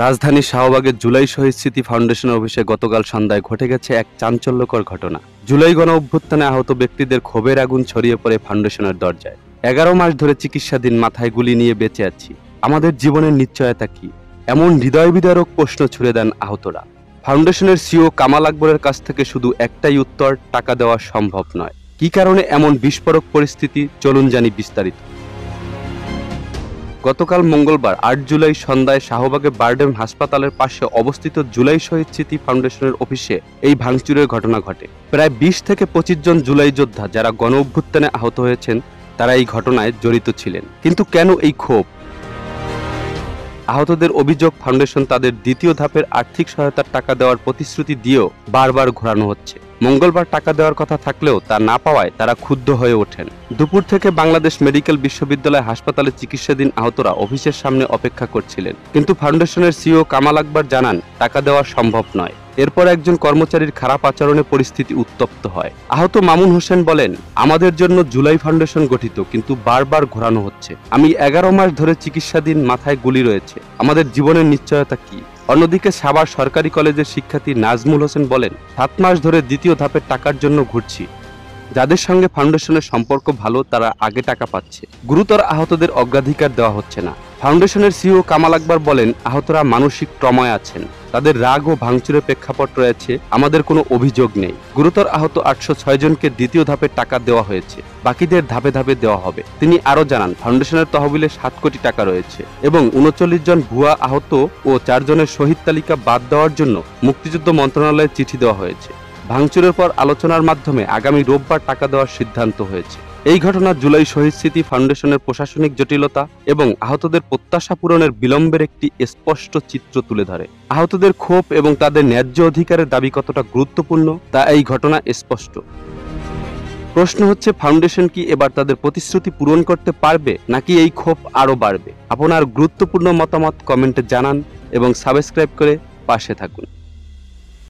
রাজধানী শাহবাগের জুলাই শহীদ স্মৃতি ফাউন্ডেশন অফিসে গতকাল সন্ধ্যায় ঘটে গেছে এক চাঞ্চল্যকর ঘটনা। জুলাই গণ অভ্যুত্থানে আহত ব্যক্তিদের ক্ষোভের আগুন ছড়িয়ে পড়ে ফাউন্ডেশনের দরজায়। 11 মাস ধরে চিকিৎসাধীন, মাথায় গুলি নিয়ে বেঁচে আছি, আমাদের জীবনের নিশ্চয়তা কি, এমন হৃদয় বিদারক প্রশ্ন ছুড়ে দেন আহতরা। ফাউন্ডেশনের সিও কামাল আকবরের কাছ থেকে শুধু একটাই উত্তর, টাকা দেওয়া সম্ভব নয়। কি কারণে এমন বিস্ফোরক পরিস্থিতি, চলুন জানি বিস্তারিত। গতকাল মঙ্গলবার 8 জুলাই সন্ধ্যায় শাহবাগে বারডেম হাসপাতালের পাশে অবস্থিত জুলাই শহীদ স্মৃতি ফাউন্ডেশনের অফিসে এই ভাঙচুরের ঘটনা ঘটে। প্রায় 20 থেকে 25 জন জুলাই যোদ্ধা যারা গণ অভ্যুত্থানে আহত হয়েছেন তারা এই ঘটনায় জড়িত ছিলেন। কিন্তু কেন এই ক্ষোভ? আহতদের অভিযোগ, ফাউন্ডেশন তাদের দ্বিতীয় ধাপের আর্থিক সহায়তার টাকা দেওয়ার প্রতিশ্রুতি দিয়েও বারবার ঘোরানো হচ্ছে। মঙ্গলবার টাকা দেওয়ার কথা থাকলেও তা না পাওয়ায় তারা ক্ষুব্ধ হয়ে ওঠেন। দুপুর থেকে বাংলাদেশ মেডিকেল বিশ্ববিদ্যালয় হাসপাতালে চিকিৎসাধীন আহতরা অফিসের সামনে অপেক্ষা করছিলেন, কিন্তু ফাউন্ডেশনের সিও কামাল আকবর জানান টাকা দেওয়া সম্ভব নয়। এরপর একজন কর্মচারীর খারাপ আচরণে পরিস্থিতি উত্তপ্ত হয়। আহত মামুন হোসেন বলেন, আমাদের জন্য জুলাই ফাউন্ডেশন গঠিত, কিন্তু বারবার ঘোরানো হচ্ছে। আমি 11 মাস ধরে চিকিৎসাধীন, মাথায় গুলি রয়েছে, আমাদের জীবনের নিশ্চয়তা কি? অন্যদিকে সাভার সরকারি কলেজের শিক্ষার্থী নাজমুল হোসেন বলেন, 7 মাস ধরে দ্বিতীয় ধাপের টাকার জন্য ঘুরছি। যাদের সঙ্গে ফাউন্ডেশনের সম্পর্ক ভালো তারা আগে টাকা পাচ্ছে, গুরুতর আহতদের অগ্রাধিকার দেওয়া হচ্ছে না। ফাউন্ডেশনের সিও কামাল আকবর বলেন, আহতরা মানসিক ট্রমায় আছেন, তাদের রাগ ও ভাঙচুরের প্রেক্ষাপট রয়েছে, আমাদের কোনো অভিযোগ নেই। গুরুতর আহত 806 জনকে দ্বিতীয় ধাপের টাকা দেওয়া হয়েছে, বাকিদের ধাপে ধাপে দেওয়া হবে। তিনি আরও জানান, ফাউন্ডেশনের তহবিলে 7 কোটি টাকা রয়েছে এবং 39 জন ভুয়া আহত ও 4 জনের শহীদ তালিকা বাদ দেওয়ার জন্য মুক্তিযুদ্ধ মন্ত্রণালয়ে চিঠি দেওয়া হয়েছে। ভাঙচুরের পর আলোচনার মাধ্যমে আগামী রোববার টাকা দেওয়ার সিদ্ধান্ত হয়েছে। এই ঘটনা জুলাই শহীদ স্মৃতি ফাউন্ডেশনের প্রশাসনিক জটিলতা এবং আহতদের প্রত্যাশা পূরণের বিলম্বের একটি স্পষ্ট চিত্র তুলে ধরে। আহতদের ক্ষোভ এবং তাদের ন্যায্য অধিকারের দাবি কতটা গুরুত্বপূর্ণ তা এই ঘটনা স্পষ্ট। প্রশ্ন হচ্ছে, ফাউন্ডেশন কি এবার তাদের প্রতিশ্রুতি পূরণ করতে পারবে, নাকি এই ক্ষোভ আরও বাড়বে? আপনার গুরুত্বপূর্ণ মতামত কমেন্টে জানান এবং সাবস্ক্রাইব করে পাশে থাকুন।